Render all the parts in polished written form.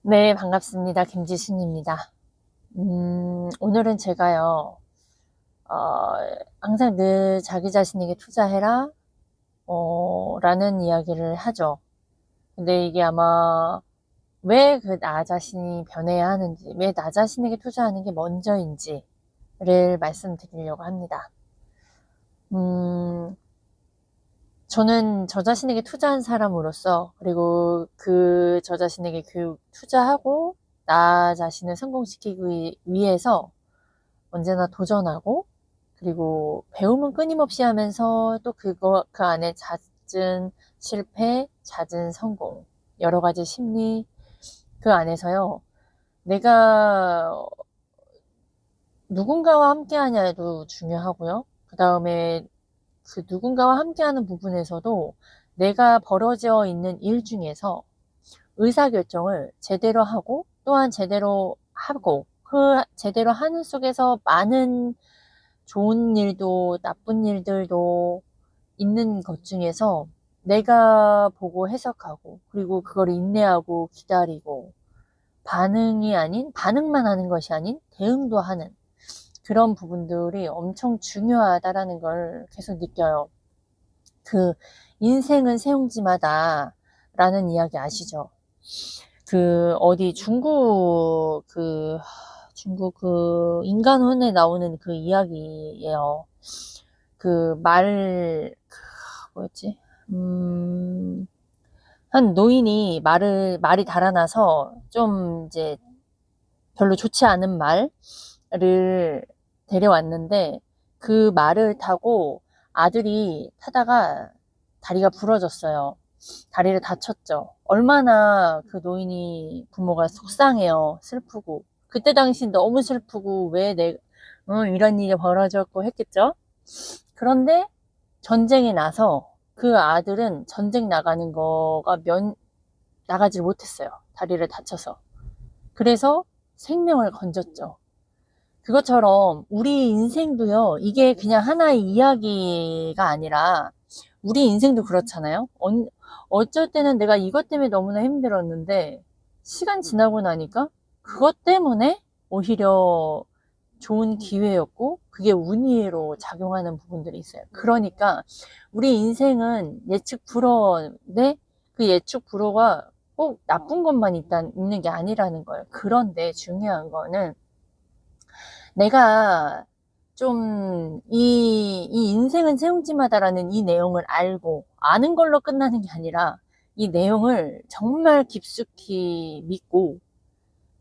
네, 반갑습니다. 김지순입니다. 오늘은 제가요, 어, 항상 늘 자기 자신에게 투자해라, 라는 이야기를 하죠. 근데 이게 아마 왜 그 나 자신이 변해야 하는지, 왜 나 자신에게 투자하는 게 먼저인지를 말씀드리려고 합니다. 음, 저는 저 자신에게 투자한 사람으로서, 그리고 저 자신에게 투자하고, 나 자신을 성공시키기 위해서 언제나 도전하고, 그리고 배움은 끊임없이 하면서 또 그 안에 잦은 실패, 잦은 성공, 여러 가지 심리, 그 안에서요, 내가 누군가와 함께 하냐도 중요하고요. 그 다음에 그 누군가와 함께하는 부분에서도 내가 벌어져 있는 일 중에서 의사결정을 제대로 하고, 또한 제대로 하고, 그 제대로 하는 속에서 많은 좋은 일도 나쁜 일들도 있는 것 중에서 내가 보고 해석하고, 그리고 그걸 인내하고 기다리고, 반응만 하는 것이 아닌 대응도 하는 그런 부분들이 엄청 중요하다라는 걸 계속 느껴요. 그 인생은 세옹지마다 라는 이야기 아시죠? 어디 중국 인간혼에 나오는 그 이야기예요. 뭐였지? 한 노인이 말이 달아나서 좀 이제 별로 좋지 않은 말을 데려왔는데, 그 말을 타고 아들이 타다가 다리가 부러졌어요. 다리를 다쳤죠. 얼마나 그 노인이 부모가 속상해요. 슬프고. 그때 당시 너무 슬프고 이런 일이 벌어졌고 했겠죠. 그런데 전쟁이 나서 그 아들은 전쟁 나가는 거가 나가질 못했어요. 다리를 다쳐서. 그래서 생명을 건졌죠. 그것처럼 우리 인생도요, 이게 그냥 하나의 이야기가 아니라 우리 인생도 그렇잖아요. 어쩔 때는 내가 이것 때문에 너무나 힘들었는데 시간 지나고 나니까 그것 때문에 오히려 좋은 기회였고, 그게 운이로 작용하는 부분들이 있어요. 그러니까 우리 인생은 예측 불허인데, 그 예측 불허가 꼭 나쁜 것만 있는 게 아니라는 거예요. 그런데 중요한 거는 내가 좀 이 인생은 세옹지마다라는 이 내용을 알고 아는 걸로 끝나는 게 아니라, 이 내용을 정말 깊숙이 믿고,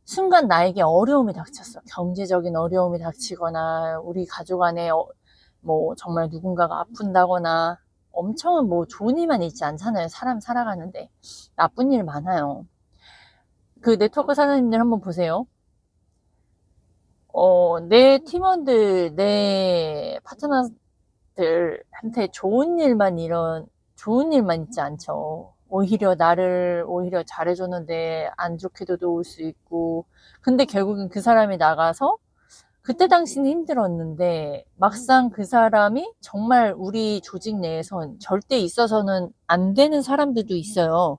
순간 나에게 어려움이 닥쳤어. 경제적인 어려움이 닥치거나, 우리 가족 안에 뭐 정말 누군가가 아픈다거나, 엄청 뭐 좋은 일만 있지 않잖아요. 사람 살아가는데 나쁜 일 많아요. 그 네트워크 사장님들 한번 보세요. 내 팀원들, 내 파트너들한테 좋은 일만 있지 않죠. 오히려 잘해줬는데 안 좋게도 도울 수 있고, 근데 결국엔 그 사람이 나가서 그때 당시는 힘들었는데 막상 그 사람이 정말 우리 조직 내에선 절대 있어서는 안 되는 사람들도 있어요.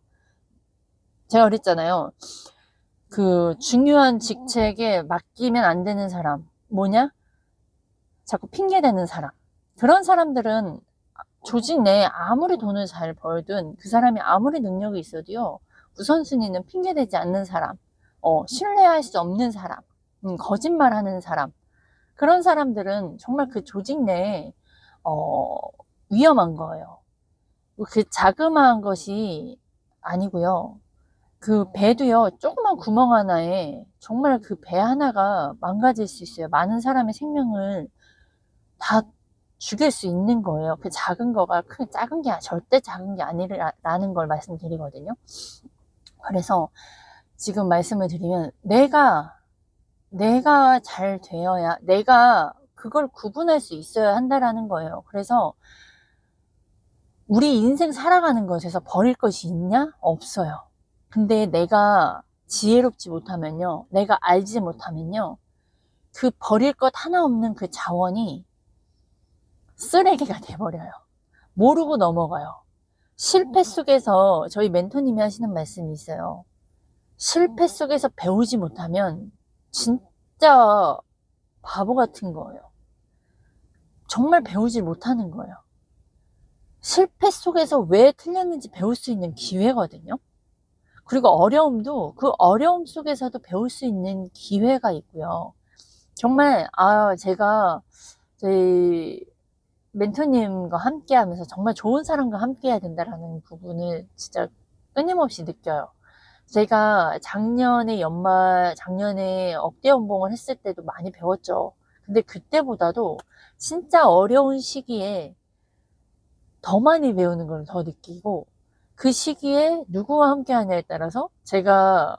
제가 그랬잖아요. 그 중요한 직책에 맡기면 안 되는 사람. 뭐냐? 자꾸 핑계대는 사람. 그런 사람들은 조직 내에 아무리 돈을 잘 벌든, 그 사람이 아무리 능력이 있어도요, 우선순위는 핑계대지 않는 사람, 신뢰할 수 없는 사람, 거짓말하는 사람. 그런 사람들은 정말 그 조직 내에 어, 위험한 거예요. 그 자그마한 것이 아니고요. 그 배도요, 조그만 구멍 하나에 정말 그 배 하나가 망가질 수 있어요. 많은 사람의 생명을 다 죽일 수 있는 거예요. 그 작은 거가 절대 작은 게 아니라는 걸 말씀드리거든요. 그래서 지금 말씀을 드리면, 내가 잘 되어야, 내가 그걸 구분할 수 있어야 한다라는 거예요. 그래서 우리 인생 살아가는 것에서 버릴 것이 있냐? 없어요. 근데 내가 지혜롭지 못하면요, 내가 알지 못하면요, 그 버릴 것 하나 없는 그 자원이 쓰레기가 돼버려요. 모르고 넘어가요. 실패 속에서 저희 멘토님이 하시는 말씀이 있어요. 실패 속에서 배우지 못하면 진짜 바보 같은 거예요. 정말 배우지 못하는 거예요. 실패 속에서 왜 틀렸는지 배울 수 있는 기회거든요. 그리고 어려움도 그 어려움 속에서도 배울 수 있는 기회가 있고요. 정말 제가 저희 멘토님과 함께 하면서 정말 좋은 사람과 함께 해야 된다라는 부분을 진짜 끊임없이 느껴요. 제가 작년에 억대 연봉을 했을 때도 많이 배웠죠. 근데 그때보다도 진짜 어려운 시기에 더 많이 배우는 걸 더 느끼고, 그 시기에 누구와 함께 하냐에 따라서 제가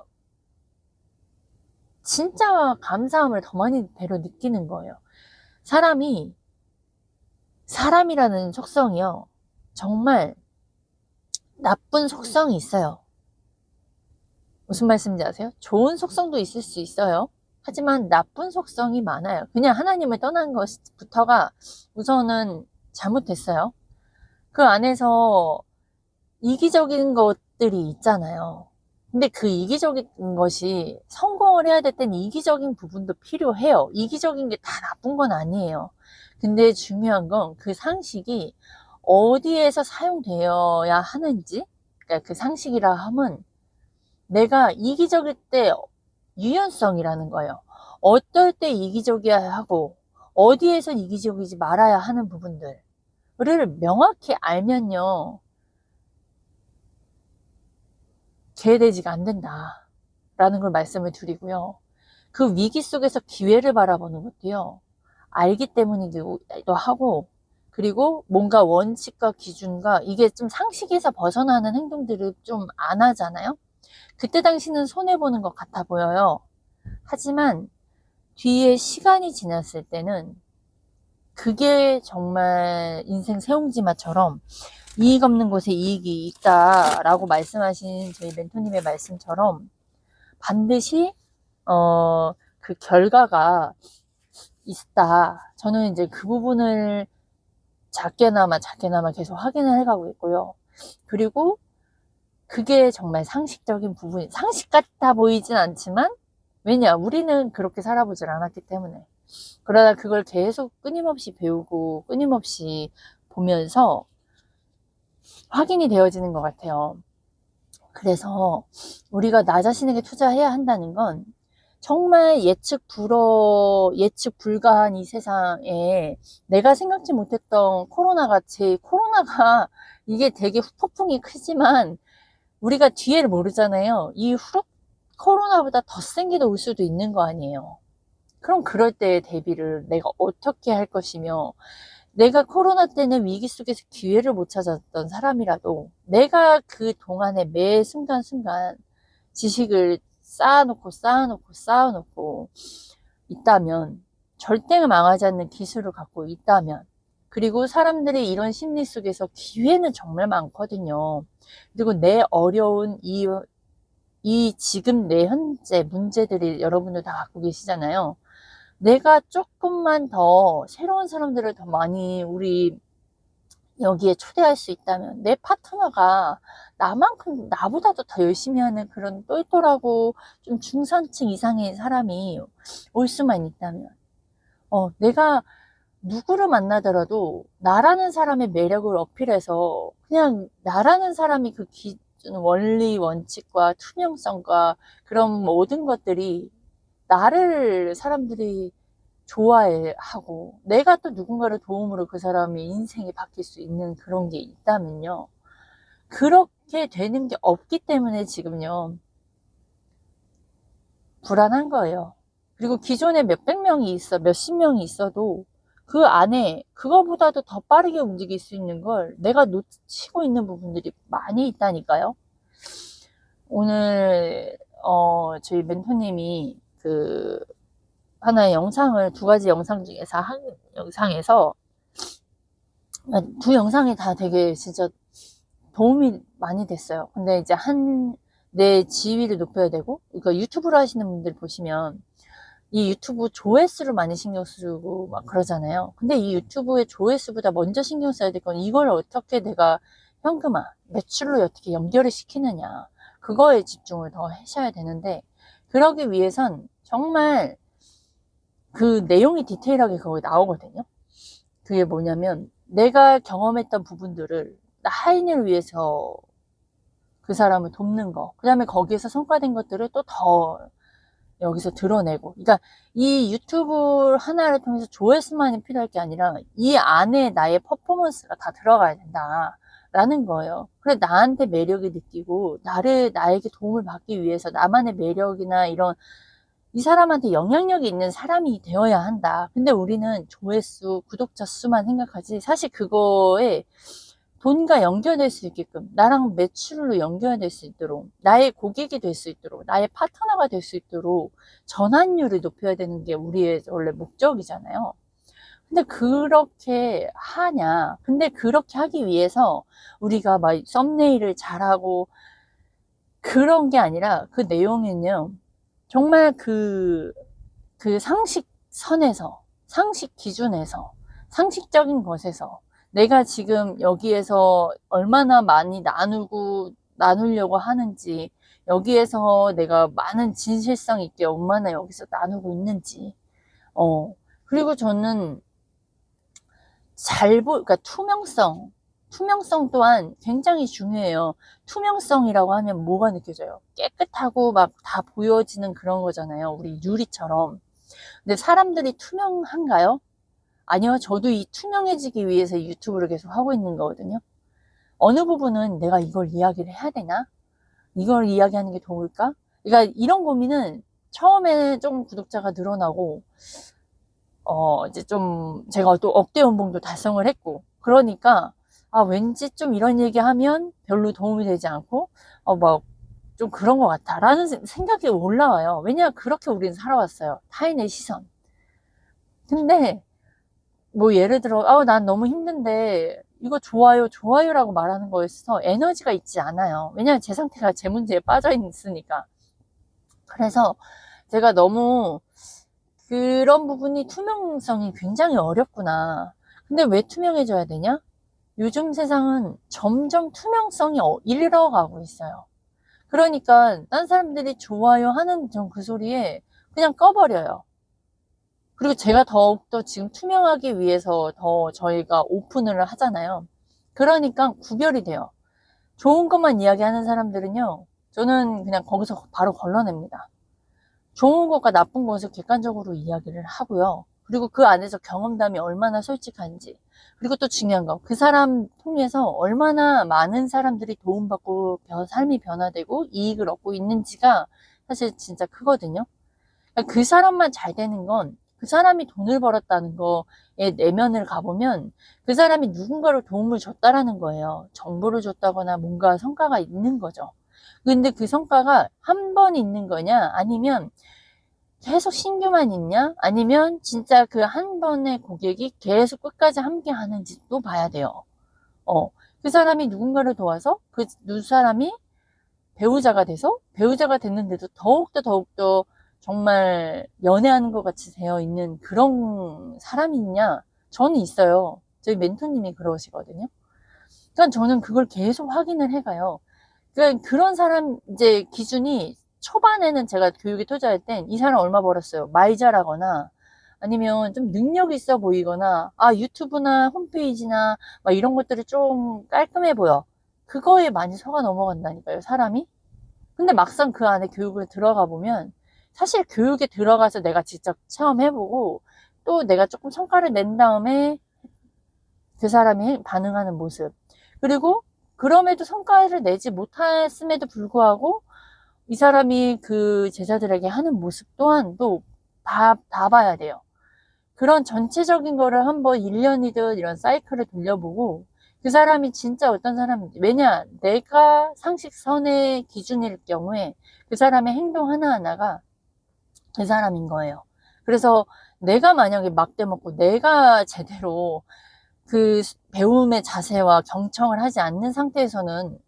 진짜 감사함을 더 많이 배로 느끼는 거예요. 사람이라는 속성이요. 정말 나쁜 속성이 있어요. 무슨 말씀인지 아세요? 좋은 속성도 있을 수 있어요. 하지만 나쁜 속성이 많아요. 그냥 하나님을 떠난 것부터가 우선은 잘못됐어요. 그 안에서 이기적인 것들이 있잖아요. 근데 그 이기적인 것이 성공을 해야 될 땐 이기적인 부분도 필요해요. 이기적인 게 다 나쁜 건 아니에요. 근데 중요한 건 그 상식이 어디에서 사용되어야 하는지, 그러니까 그 상식이라 함은 내가 이기적일 때 유연성이라는 거예요. 어떨 때 이기적이어야 하고 어디에서 이기적이지 말아야 하는 부분들을 명확히 알면요, 개돼지가 안 된다 라는 걸 말씀을 드리고요. 그 위기 속에서 기회를 바라보는 것도요, 알기 때문이기도 하고, 그리고 뭔가 원칙과 기준과 이게 좀 상식에서 벗어나는 행동들을 좀 안 하잖아요. 그때 당시는 손해보는 것 같아 보여요. 하지만 뒤에 시간이 지났을 때는 그게 정말 인생 새옹지마처럼 이익 없는 곳에 이익이 있다라고 말씀하신 저희 멘토님의 말씀처럼 반드시 그 결과가 있다. 저는 이제 그 부분을 작게나마 계속 확인을 해가고 있고요. 그리고 그게 정말 상식적인 부분이, 상식 같아 보이진 않지만, 왜냐, 우리는 그렇게 살아보질 않았기 때문에. 그러다 그걸 계속 끊임없이 배우고 끊임없이 보면서 확인이 되어지는 것 같아요. 그래서 우리가 나 자신에게 투자해야 한다는 건 정말 예측 불가한 이 세상에 내가 생각지 못했던 코로나가 이게 되게 폭풍이 크지만 우리가 뒤에를 모르잖아요. 이 코로나보다 더 센 게 올 수도 있는 거 아니에요. 그럼 그럴 때 대비를 내가 어떻게 할 것이며, 내가 코로나 때는 위기 속에서 기회를 못 찾았던 사람이라도 내가 그 동안에 매 순간순간 지식을 쌓아놓고 있다면, 절대 망하지 않는 기술을 갖고 있다면, 그리고 사람들이 이런 심리 속에서 기회는 정말 많거든요. 그리고 내 어려운 지금 내 현재 문제들이 여러분들 다 갖고 계시잖아요. 내가 조금만 더 새로운 사람들을 더 많이 우리 여기에 초대할 수 있다면, 내 파트너가 나보다도 더 열심히 하는 그런 똘똘하고 좀 중산층 이상의 사람이 올 수만 있다면, 내가 누구를 만나더라도 나라는 사람의 매력을 어필해서, 그냥 나라는 사람이 그 기준, 원리, 원칙과 투명성과 그런 모든 것들이 나를 사람들이 좋아하고, 내가 또 누군가를 도움으로 그 사람의 인생이 바뀔 수 있는 그런 게 있다면요, 그렇게 되는 게 없기 때문에 지금요 불안한 거예요. 그리고 기존에 몇십 명이 있어도 그 안에 그거보다도 더 빠르게 움직일 수 있는 걸 내가 놓치고 있는 부분들이 많이 있다니까요. 오늘 저희 멘토님이 하나의 영상을, 두 가지 영상 중에서 한 영상에서, 두 영상이 다 되게 진짜 도움이 많이 됐어요. 근데 이제 내 지위를 높여야 되고, 그러니까 유튜브를 하시는 분들 보시면 이 유튜브 조회수를 많이 신경 쓰고 막 그러잖아요. 근데 이 유튜브의 조회수보다 먼저 신경 써야 될 건 이걸 어떻게 내가 매출로 어떻게 연결을 시키느냐. 그거에 집중을 더 하셔야 되는데, 그러기 위해선 정말 그 내용이 디테일하게 거기 나오거든요. 그게 뭐냐면 내가 경험했던 부분들을 타인을 위해서 그 사람을 돕는 거, 그 다음에 거기에서 성과된 것들을 또 더 여기서 드러내고, 그러니까 이 유튜브 하나를 통해서 조회수만이 필요할 게 아니라 이 안에 나의 퍼포먼스가 다 들어가야 된다라는 거예요. 그래 나한테 매력이 느끼고 나에게 도움을 받기 위해서 나만의 매력이나 이런 이 사람한테 영향력이 있는 사람이 되어야 한다. 근데 우리는 조회수, 구독자 수만 생각하지 사실 그거에 돈과 연결될 수 있게끔, 나랑 매출로 연결될 수 있도록, 나의 고객이 될 수 있도록, 나의 파트너가 될 수 있도록 전환율을 높여야 되는 게 우리의 원래 목적이잖아요. 근데 그렇게 하냐? 근데 그렇게 하기 위해서 우리가 막 썸네일을 잘하고 그런 게 아니라 그 내용은요, 정말 그 상식선에서, 상식 기준에서, 상식적인 것에서 내가 지금 여기에서 얼마나 많이 나누려고 하는지, 여기에서 내가 많은 진실성 있게 얼마나 여기서 나누고 있는지, 그리고 저는 그러니까 투명성 또한 굉장히 중요해요. 투명성이라고 하면 뭐가 느껴져요? 깨끗하고 막 다 보여지는 그런 거잖아요. 우리 유리처럼. 근데 사람들이 투명한가요? 아니요. 저도 이 투명해지기 위해서 유튜브를 계속 하고 있는 거거든요. 어느 부분은 내가 이걸 이야기를 해야 되나? 이걸 이야기하는 게 좋을까? 그러니까 이런 고민은 처음에는 조금 구독자가 늘어나고, 이제 좀 제가 또 억대 연봉도 달성을 했고, 그러니까, 왠지 좀 이런 얘기 하면 별로 도움이 되지 않고, 막 좀 그런 것 같아. 라는 생각이 올라와요. 왜냐, 그렇게 우리는 살아왔어요. 타인의 시선. 근데, 뭐 예를 들어 난 너무 힘든데 이거 좋아요라고 말하는 거에 있어서 에너지가 있지 않아요. 왜냐하면 제 상태가 제 문제에 빠져 있으니까. 그래서 제가 너무 그런 부분이 투명성이 굉장히 어렵구나. 근데 왜 투명해져야 되냐? 요즘 세상은 점점 투명성이 잃어가고 있어요. 그러니까 딴 사람들이 좋아요 하는 그 소리에 그냥 꺼버려요. 그리고 제가 더욱더 지금 투명하기 위해서 더 저희가 오픈을 하잖아요. 그러니까 구별이 돼요. 좋은 것만 이야기하는 사람들은요, 저는 그냥 거기서 바로 걸러냅니다. 좋은 것과 나쁜 것을 객관적으로 이야기를 하고요. 그리고 그 안에서 경험담이 얼마나 솔직한지. 그리고 또 중요한 거, 그 사람 통해서 얼마나 많은 사람들이 도움받고 삶이 변화되고 이익을 얻고 있는지가 사실 진짜 크거든요. 그 사람만 잘 되는 건 그 사람이 돈을 벌었다는 거에 내면을 가보면 그 사람이 누군가로 도움을 줬다라는 거예요. 정보를 줬다거나 뭔가 성과가 있는 거죠. 근데 그 성과가 한 번 있는 거냐, 아니면 계속 신규만 있냐, 아니면 진짜 그 한 번의 고객이 계속 끝까지 함께 하는지 또 봐야 돼요. 그 사람이 누군가를 도와서 그 사람이 배우자가 됐는데도 더욱더 정말 연애하는 것 같이 되어 있는 그런 사람이 있냐? 저는 있어요. 저희 멘토님이 그러시거든요. 그러니까 저는 그걸 계속 확인을 해가요. 그러니까 그런 사람 이제 기준이, 초반에는 제가 교육에 투자할 땐 이 사람 얼마 벌었어요, 말 잘하거나 아니면 좀 능력 있어 보이거나, 유튜브나 홈페이지나 막 이런 것들이 좀 깔끔해 보여, 그거에 많이 속아 넘어간다니까요, 사람이. 근데 막상 그 안에 교육을 들어가 보면, 사실 교육에 들어가서 내가 직접 체험해보고 또 내가 조금 성과를 낸 다음에 그 사람이 반응하는 모습, 그리고 그럼에도 성과를 내지 못했음에도 불구하고 이 사람이 그 제자들에게 하는 모습 또한 또 다 봐야 돼요. 그런 전체적인 거를 한번 1년이든 이런 사이클을 돌려보고 그 사람이 진짜 어떤 사람인지, 왜냐, 내가 상식선의 기준일 경우에 그 사람의 행동 하나하나가 그 사람인 거예요. 그래서 내가 만약에 막대 먹고 내가 제대로 그 배움의 자세와 경청을 하지 않는 상태에서는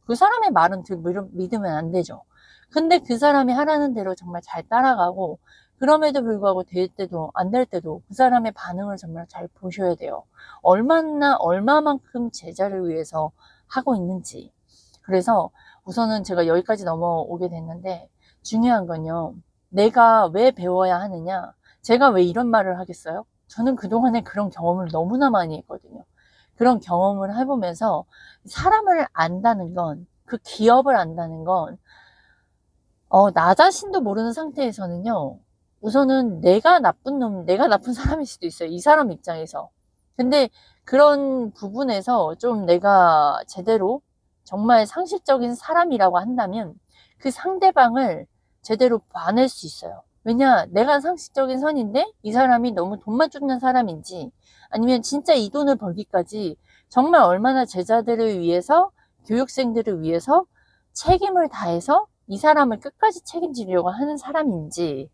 그 사람의 말은 믿으면 안 되죠. 근데 그 사람이 하라는 대로 정말 잘 따라가고, 그럼에도 불구하고 될 때도 안 될 때도 그 사람의 반응을 정말 잘 보셔야 돼요. 얼마만큼 제자를 위해서 하고 있는지. 그래서 우선은 제가 여기까지 넘어오게 됐는데, 중요한 건요, 내가 왜 배워야 하느냐, 제가 왜 이런 말을 하겠어요? 저는 그동안에 그런 경험을 너무나 많이 했거든요. 그런 경험을 해보면서 사람을 안다는 건, 그 기업을 안다는 건, 나 자신도 모르는 상태에서는요, 우선은 내가 나쁜 놈, 내가 나쁜 사람일 수도 있어요. 이 사람 입장에서. 근데 그런 부분에서 좀 내가 제대로 정말 상식적인 사람이라고 한다면 그 상대방을 제대로 봐낼 수 있어요. 왜냐, 내가 상식적인 선인데 이 사람이 너무 돈만 쫓는 사람인지 아니면 진짜 이 돈을 벌기까지 정말 얼마나 제자들을 위해서, 교육생들을 위해서 책임을 다해서 이 사람을 끝까지 책임지려고 하는 사람인지,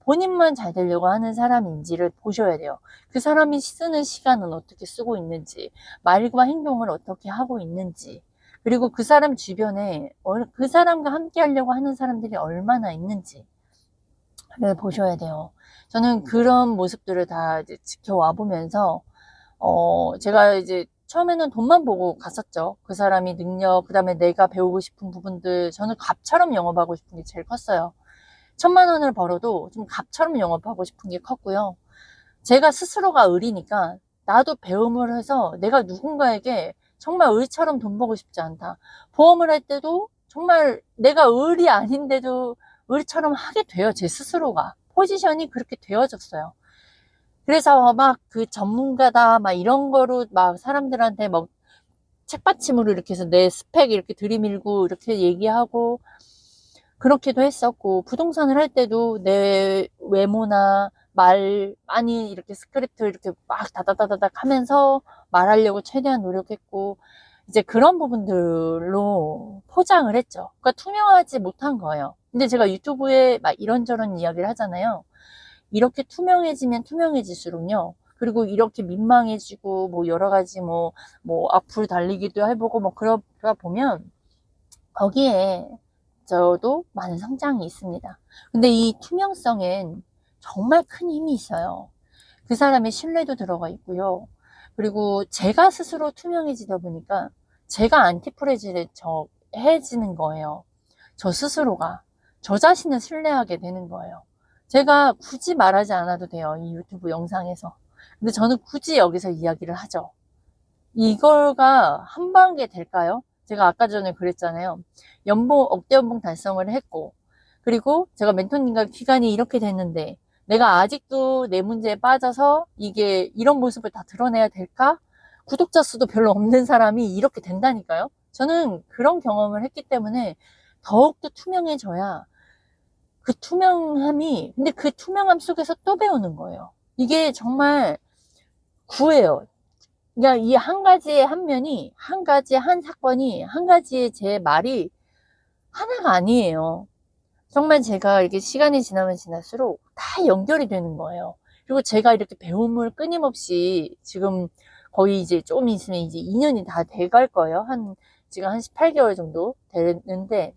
본인만 잘 되려고 하는 사람인지를 보셔야 돼요. 그 사람이 쓰는 시간은 어떻게 쓰고 있는지, 말과 행동을 어떻게 하고 있는지, 그리고 그 사람 주변에 그 사람과 함께 하려고 하는 사람들이 얼마나 있는지를 보셔야 돼요. 저는 그런 모습들을 다 이제 지켜와 보면서, 제가 이제 처음에는 돈만 보고 갔었죠. 그 사람이 능력, 그 다음에 내가 배우고 싶은 부분들, 저는 갑처럼 영업하고 싶은 게 제일 컸어요. 1,000만 원을 벌어도 좀 갑처럼 영업하고 싶은 게 컸고요. 제가 스스로가 을이니까 나도 배움을 해서 내가 누군가에게 정말 을처럼 돈 벌고 싶지 않다. 보험을 할 때도 정말 내가 을이 아닌데도 을처럼 하게 돼요. 제 스스로가. 포지션이 그렇게 되어졌어요. 그래서 막 그 전문가다 막 이런 거로 막 사람들한테 막 책받침으로 이렇게 해서 내 스펙 이렇게 들이밀고 이렇게 얘기하고 그렇기도 했었고, 부동산을 할 때도 내 외모나 말 많이 이렇게 스크립트 이렇게 막 다다다다닥 하면서 말하려고 최대한 노력했고, 이제 그런 부분들로 포장을 했죠. 그러니까 투명하지 못한 거예요. 근데 제가 유튜브에 막 이런저런 이야기를 하잖아요. 이렇게 투명해지면 투명해질수록요. 그리고 이렇게 민망해지고, 뭐 여러 가지 뭐 악플 달리기도 해보고, 뭐 그러다 보면, 거기에 저도 많은 성장이 있습니다. 근데 이 투명성엔 정말 큰 힘이 있어요. 그 사람의 신뢰도 들어가 있고요. 그리고 제가 스스로 투명해지다 보니까 제가 안티프레지해지는 거예요. 저 스스로가. 저 자신을 신뢰하게 되는 거예요. 제가 굳이 말하지 않아도 돼요. 이 유튜브 영상에서. 근데 저는 굳이 여기서 이야기를 하죠. 이거가 한 단계 될까요? 제가 아까 전에 그랬잖아요. 억대 연봉 달성을 했고, 그리고 제가 멘토님과 기간이 이렇게 됐는데, 내가 아직도 내 문제에 빠져서 이게 이런 모습을 다 드러내야 될까? 구독자 수도 별로 없는 사람이 이렇게 된다니까요? 저는 그런 경험을 했기 때문에 더욱더 투명해져야 그 투명함이, 근데 그 투명함 속에서 또 배우는 거예요. 이게 정말 구해요. 그러니까 이 한 가지의 한 면이, 한 가지의 한 사건이, 한 가지의 제 말이 하나가 아니에요. 정말 제가 이렇게 시간이 지나면 지날수록 다 연결이 되는 거예요. 그리고 제가 이렇게 배움을 끊임없이 지금 거의 이제 좀 있으면 이제 2년이 다 돼갈 거예요. 지금 한 18개월 정도 되는데,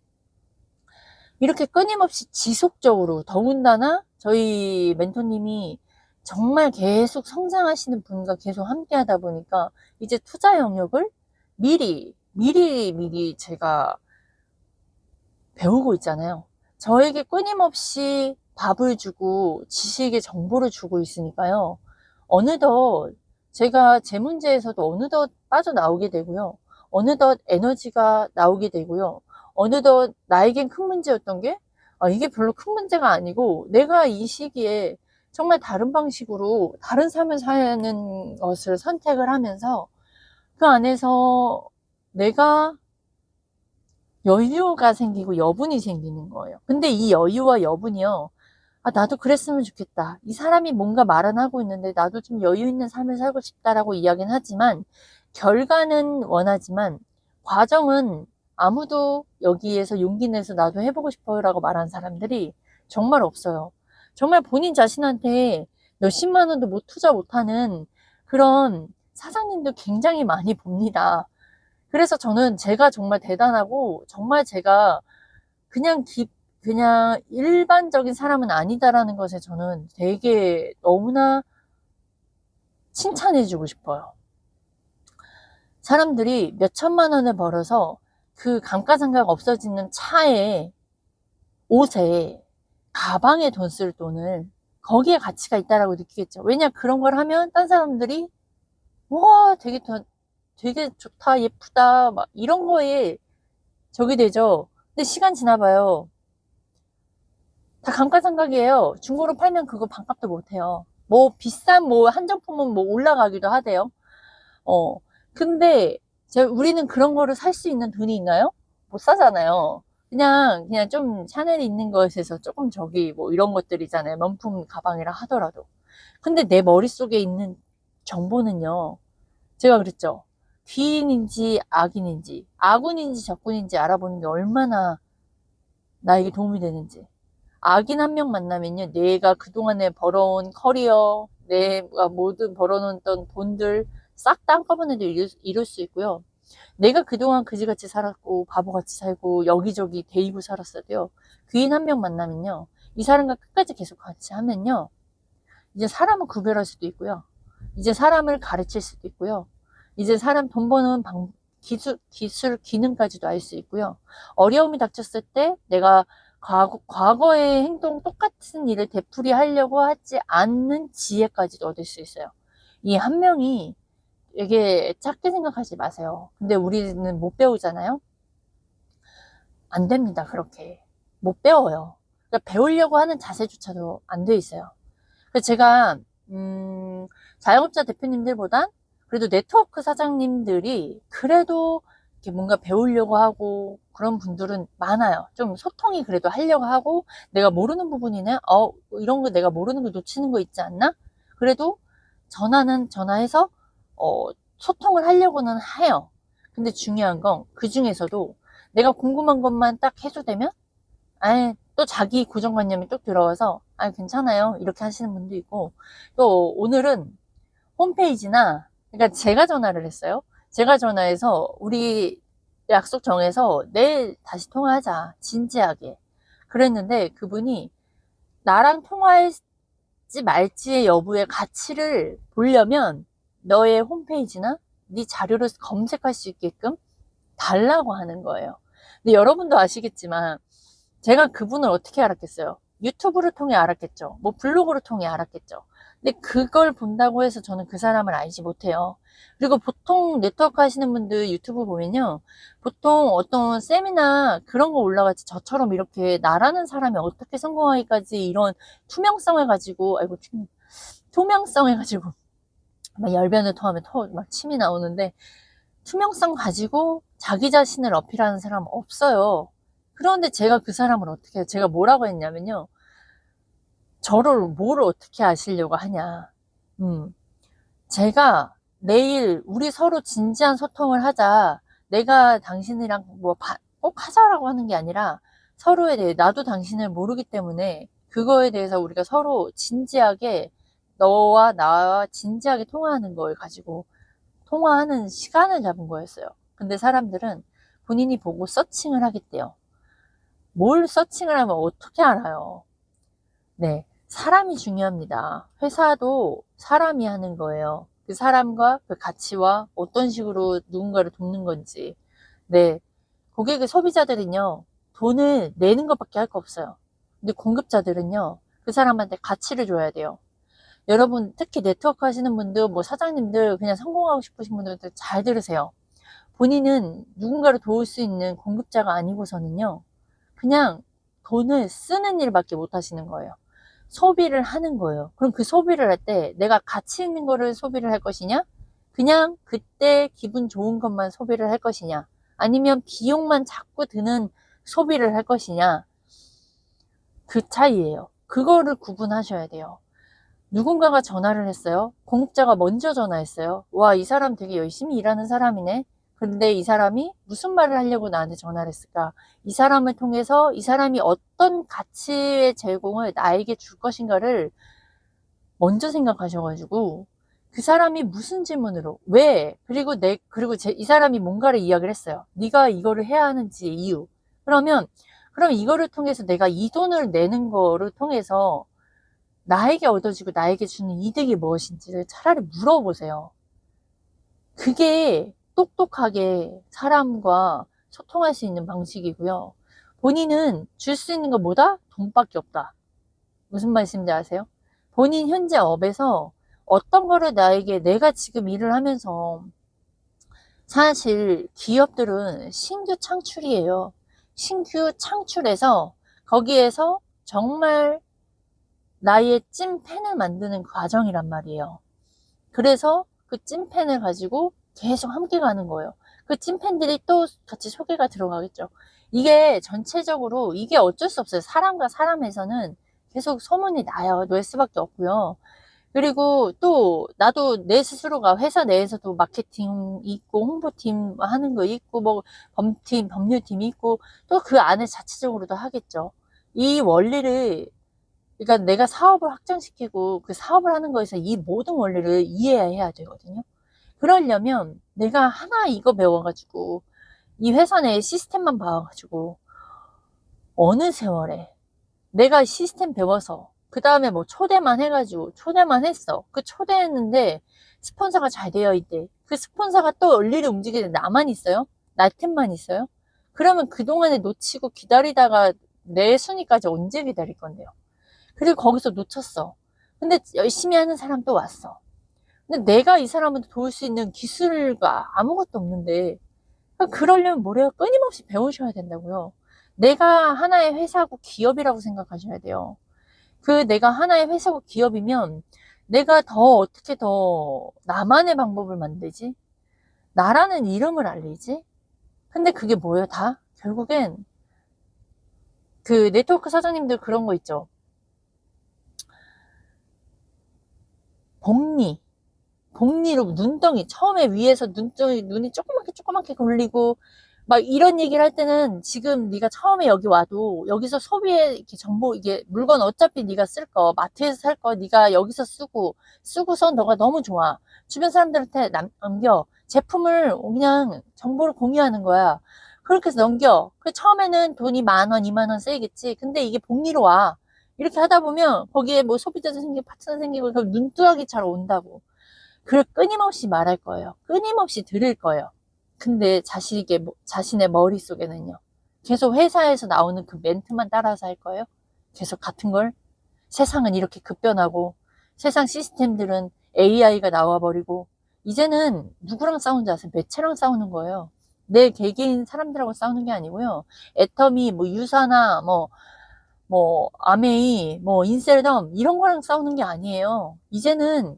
이렇게 끊임없이 지속적으로, 더군다나 저희 멘토님이 정말 계속 성장하시는 분과 계속 함께 하다 보니까 이제 투자 영역을 미리 제가 배우고 있잖아요. 저에게 끊임없이 밥을 주고 지식의 정보를 주고 있으니까요. 어느덧 제가 제 문제에서도 어느덧 빠져나오게 되고요. 어느덧 에너지가 나오게 되고요. 어느덧 나에겐 큰 문제였던 게, 이게 별로 큰 문제가 아니고 내가 이 시기에 정말 다른 방식으로 다른 삶을 사는 것을 선택을 하면서 그 안에서 내가 여유가 생기고 여분이 생기는 거예요. 근데 이 여유와 여분이요. 나도 그랬으면 좋겠다. 이 사람이 뭔가 말은 하고 있는데 나도 좀 여유 있는 삶을 살고 싶다라고 이야기는 하지만 결과는 원하지만 과정은 아무도 여기에서 용기 내서 나도 해보고 싶어요 라고 말하는 사람들이 정말 없어요. 정말 본인 자신한테 몇십만 원도 못 투자 못하는 그런 사장님도 굉장히 많이 봅니다. 그래서 저는 제가 정말 대단하고 정말 제가 그냥 그냥 일반적인 사람은 아니다라는 것에 저는 되게 너무나 칭찬해주고 싶어요. 사람들이 몇 천만 원을 벌어서 그 감가상각 없어지는 차에, 옷에, 가방에 돈 쓸 돈을 거기에 가치가 있다라고 느끼겠죠. 왜냐, 그런 걸 하면 딴 사람들이 와, 되게 좋다, 예쁘다, 막 이런 거에 저기 되죠. 근데 시간 지나봐요. 다 감가상각이에요. 중고로 팔면 그거 반값도 못해요. 뭐 비싼 뭐 한정품은 뭐 올라가기도 하대요. 어, 근데 우리는 그런 거를 살 수 있는 돈이 있나요? 못 사잖아요. 그냥 좀 샤넬이 있는 것에서 조금 저기 뭐 이런 것들이잖아요. 명품 가방이라 하더라도. 근데 내 머릿속에 있는 정보는요. 제가 그랬죠. 귀인인지 악인인지, 아군인지 적군인지 알아보는 게 얼마나 나에게 도움이 되는지. 악인 한 명 만나면요, 내가 그동안에 벌어온 커리어, 내가 모든 벌어놓던 돈들 싹 다 한꺼번에 이룰 수 있고요. 내가 그동안 그지같이 살았고 바보같이 살고 여기저기 데이고 살았어도요. 귀인 한 명 만나면요, 이 사람과 끝까지 계속 같이 하면요, 이제 사람을 구별할 수도 있고요. 이제 사람을 가르칠 수도 있고요. 이제 사람 돈 버는 기술, 기능까지도 알 수 있고요. 어려움이 닥쳤을 때 내가 과거의 행동 똑같은 일을 되풀이하려고 하지 않는 지혜까지도 얻을 수 있어요. 이 한 명이 되게 작게 생각하지 마세요. 근데 우리는 못 배우잖아요. 안 됩니다. 그렇게 못 배워요. 그러니까 배우려고 하는 자세조차도 안 돼 있어요. 그래서 제가 자영업자 대표님들보단 그래도 네트워크 사장님들이 그래도 이렇게 뭔가 배우려고 하고 그런 분들은 많아요. 좀 소통이 그래도 하려고 하고, 내가 모르는 부분이네. 이런 거 내가 모르는 거 놓치는 거 있지 않나? 그래도 전화는 전화해서 어, 소통을 하려고는 해요. 근데 중요한 건 그 중에서도 내가 궁금한 것만 딱 해소되면, 또 자기 고정관념이 또 들어와서, 괜찮아요. 이렇게 하시는 분도 있고, 또 오늘은 홈페이지나, 그러니까 제가 전화를 했어요. 제가 전화해서 우리 약속 정해서 내일 다시 통화하자. 진지하게. 그랬는데 그분이 나랑 통화할지 말지의 여부의 가치를 보려면 너의 홈페이지나 네 자료를 검색할 수 있게끔 달라고 하는 거예요. 근데 여러분도 아시겠지만 제가 그분을 어떻게 알았겠어요? 유튜브를 통해 알았겠죠. 뭐 블로그를 통해 알았겠죠. 근데 그걸 본다고 해서 저는 그 사람을 알지 못해요. 그리고 보통 네트워크 하시는 분들 유튜브 보면요, 보통 어떤 세미나 그런 거 올라갔지, 저처럼 이렇게 나라는 사람이 어떻게 성공하기까지 이런 투명성을 가지고, 투명성을 가지고 막 열변을 토하면 막 침이 나오는데, 투명성 가지고 자기 자신을 어필하는 사람은 없어요. 그런데 제가 그 사람을 어떻게 해요? 제가 뭐라고 했냐면요, 저를 뭘 어떻게 아시려고 하냐. 제가 내일 우리 서로 진지한 소통을 하자. 내가 당신이랑 뭐 꼭 하자라고 하는 게 아니라, 서로에 대해, 나도 당신을 모르기 때문에 그거에 대해서 우리가 서로 진지하게, 너와 나와 진지하게 통화하는 걸 가지고 통화하는 시간을 잡은 거였어요. 근데 사람들은 본인이 보고 서칭을 하겠대요. 뭘 서칭을 하면 어떻게 알아요? 네, 사람이 중요합니다. 회사도 사람이 하는 거예요. 그 사람과 그 가치와 어떤 식으로 누군가를 돕는 건지. 네, 고객의 소비자들은요, 돈을 내는 것밖에 할 거 없어요. 근데 공급자들은요, 그 사람한테 가치를 줘야 돼요. 여러분, 특히 네트워크 하시는 분들, 뭐 사장님들, 그냥 성공하고 싶으신 분들 잘 들으세요. 본인은 누군가를 도울 수 있는 공급자가 아니고서는요, 그냥 돈을 쓰는 일밖에 못 하시는 거예요. 소비를 하는 거예요. 그럼 그 소비를 할 때 내가 가치 있는 거를 소비를 할 것이냐? 그냥 그때 기분 좋은 것만 소비를 할 것이냐? 아니면 비용만 자꾸 드는 소비를 할 것이냐? 그 차이예요. 그거를 구분하셔야 돼요. 누군가가 전화를 했어요. 공급자가 먼저 전화했어요. 와, 이 사람 되게 열심히 일하는 사람이네. 근데 이 사람이 무슨 말을 하려고 나한테 전화를 했을까? 이 사람을 통해서 이 사람이 어떤 가치의 제공을 나에게 줄 것인가를 먼저 생각하셔가지고, 그 사람이 무슨 질문으로, 왜, 그리고 이 사람이 뭔가를 이야기를 했어요. 네가 이거를 해야 하는지 이유. 그럼 이거를 통해서 내가 이 돈을 내는 거를 통해서 나에게 얻어지고 나에게 주는 이득이 무엇인지를 차라리 물어보세요. 그게 똑똑하게 사람과 소통할 수 있는 방식이고요. 본인은 줄 수 있는 거 뭐다? 돈밖에 없다. 무슨 말씀인지 아세요? 본인 현재 업에서 어떤 거를 나에게 내가 지금 일을 하면서 사실 기업들은 신규 창출이에요. 신규 창출해서 거기에서 정말 나의 찐팬을 만드는 과정이란 말이에요. 그래서 그 찐팬을 가지고 계속 함께 가는 거예요. 그 찐팬들이 또 같이 소개가 들어가겠죠. 이게 전체적으로 이게 어쩔 수 없어요. 사람과 사람에서는 계속 소문이 나요. 날 수밖에 없고요. 그리고 또 나도 내 스스로가 회사 내에서도 마케팅 있고 홍보팀 하는 거 있고 뭐 범팀, 법률팀이 있고 또 그 안에 자체적으로도 하겠죠. 이 원리를 그러니까 내가 사업을 확장시키고 그 사업을 하는 거에서 이 모든 원리를 이해해야 되거든요. 그러려면 내가 하나 이거 배워가지고 이 회사 내 시스템만 봐가지고 어느 세월에 내가 시스템 배워서 그 다음에 뭐 초대만 해가지고 초대만 했어. 그 초대했는데 스폰서가 잘 되어 있대. 그 스폰서가 또 원리를 움직이는데 나만 있어요? 나 템만 있어요? 그러면 그동안에 놓치고 기다리다가 내 순위까지 언제 기다릴 건데요? 그리고 거기서 놓쳤어. 근데 열심히 하는 사람 또 왔어. 근데 내가 이 사람한테 도울 수 있는 기술과 아무것도 없는데 그러려면 뭐래요? 끊임없이 배우셔야 된다고요. 내가 하나의 회사고 기업이라고 생각하셔야 돼요. 그 내가 하나의 회사고 기업이면 내가 더 어떻게 더 나만의 방법을 만들지? 나라는 이름을 알리지? 근데 그게 뭐예요? 다? 결국엔 그 네트워크 사장님들 그런 거 있죠. 복리. 복리로 눈덩이 처음에 위에서 눈이 조그맣게 돌리고 막 이런 얘기를 할 때는 지금 네가 처음에 여기 와도 여기서 소비에 이렇게 정보 이게 물건 어차피 네가 쓸 거 마트에서 살 거 네가 여기서 쓰고서 너가 너무 좋아 주변 사람들한테 넘겨 제품을 그냥 정보를 공유하는 거야. 그렇게 해서 넘겨. 그 처음에는 돈이 10,000원 20,000원 쓰이겠지. 근데 이게 복리로 와. 이렇게 하다 보면 거기에 뭐 소비자도 생기고 파트너 생기고 눈두덩이 잘 온다고. 그걸 끊임없이 말할 거예요. 끊임없이 들을 거예요. 근데 자신의 머릿속에는요. 계속 회사에서 나오는 그 멘트만 따라서 할 거예요. 계속 같은 걸. 세상은 이렇게 급변하고 세상 시스템들은 AI가 나와버리고 이제는 누구랑 싸우는지 아세요? 매체랑 싸우는 거예요. 내 개개인 사람들하고 싸우는 게 아니고요. 애터미, 뭐 유사나 뭐 아메이, 뭐 인셀덤 이런 거랑 싸우는 게 아니에요. 이제는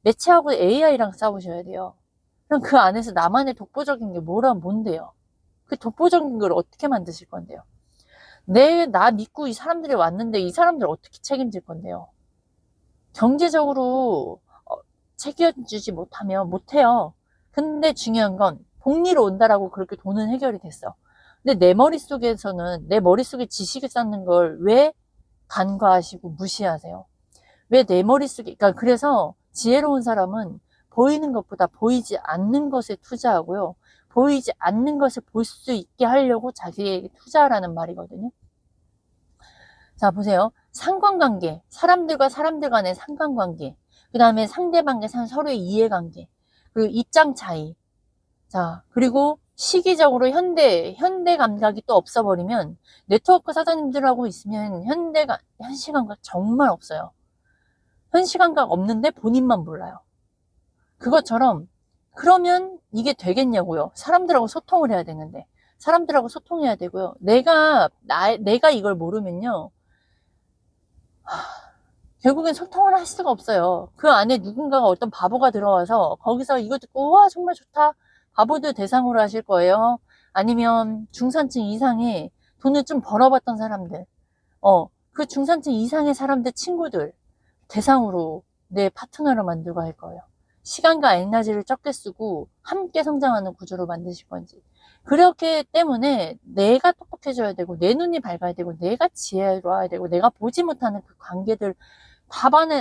매체하고 AI랑 싸우셔야 돼요. 그럼 그 안에서 나만의 독보적인 게 뭔데요? 그 독보적인 걸 어떻게 만드실 건데요? 나 믿고 이 사람들이 왔는데 이 사람들 어떻게 책임질 건데요? 경제적으로 책임지지 못하면 못해요. 근데 중요한 건 복리로 온다라고 그렇게 돈은 해결이 됐어. 근데 내 머릿속에서는 내 머릿속에 지식을 쌓는 걸 왜 간과하시고 무시하세요? 왜 내 머릿속에 그러니까 그래서 지혜로운 사람은 보이는 것보다 보이지 않는 것에 투자하고요. 보이지 않는 것을 볼 수 있게 하려고 자기에게 투자하라는 말이거든요. 자, 보세요. 상관관계, 사람들과 사람들 간의 상관관계, 그 다음에 상대방과 서로의 이해관계, 그리고 입장 차이. 자, 그리고 시기적으로 현대 감각이 또 없어버리면 네트워크 사장님들하고 있으면 현시 감각 정말 없어요. 현시 감각 없는데 본인만 몰라요. 그것처럼 그러면 이게 되겠냐고요. 사람들하고 소통을 해야 되는데 사람들하고 소통해야 되고요. 내가 이걸 모르면요. 결국엔 소통을 할 수가 없어요. 그 안에 누군가가 어떤 바보가 들어와서 거기서 이거 듣고 우와 정말 좋다. 바보들 대상으로 하실 거예요. 아니면 중산층 이상의 돈을 좀 벌어봤던 사람들 그 중산층 이상의 사람들 친구들 대상으로 내 파트너를 만들고 할 거예요. 시간과 에너지를 적게 쓰고 함께 성장하는 구조로 만드실 건지. 그렇기 때문에 내가 똑똑해져야 되고 내 눈이 밝아야 되고 내가 지혜로워야 되고 내가 보지 못하는 그 관계들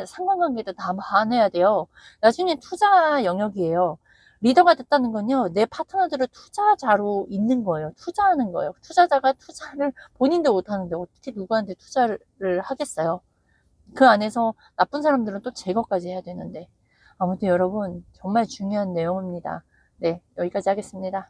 상관관계도 다 봐내야 돼요. 나중에 투자 영역이에요. 리더가 됐다는 건요, 내 파트너들을 투자자로 있는 거예요. 투자하는 거예요. 투자자가 투자를 본인도 못하는데 어떻게 누구한테 투자를 하겠어요. 그 안에서 나쁜 사람들은 또 제거까지 해야 되는데. 아무튼 여러분, 정말 중요한 내용입니다. 네, 여기까지 하겠습니다.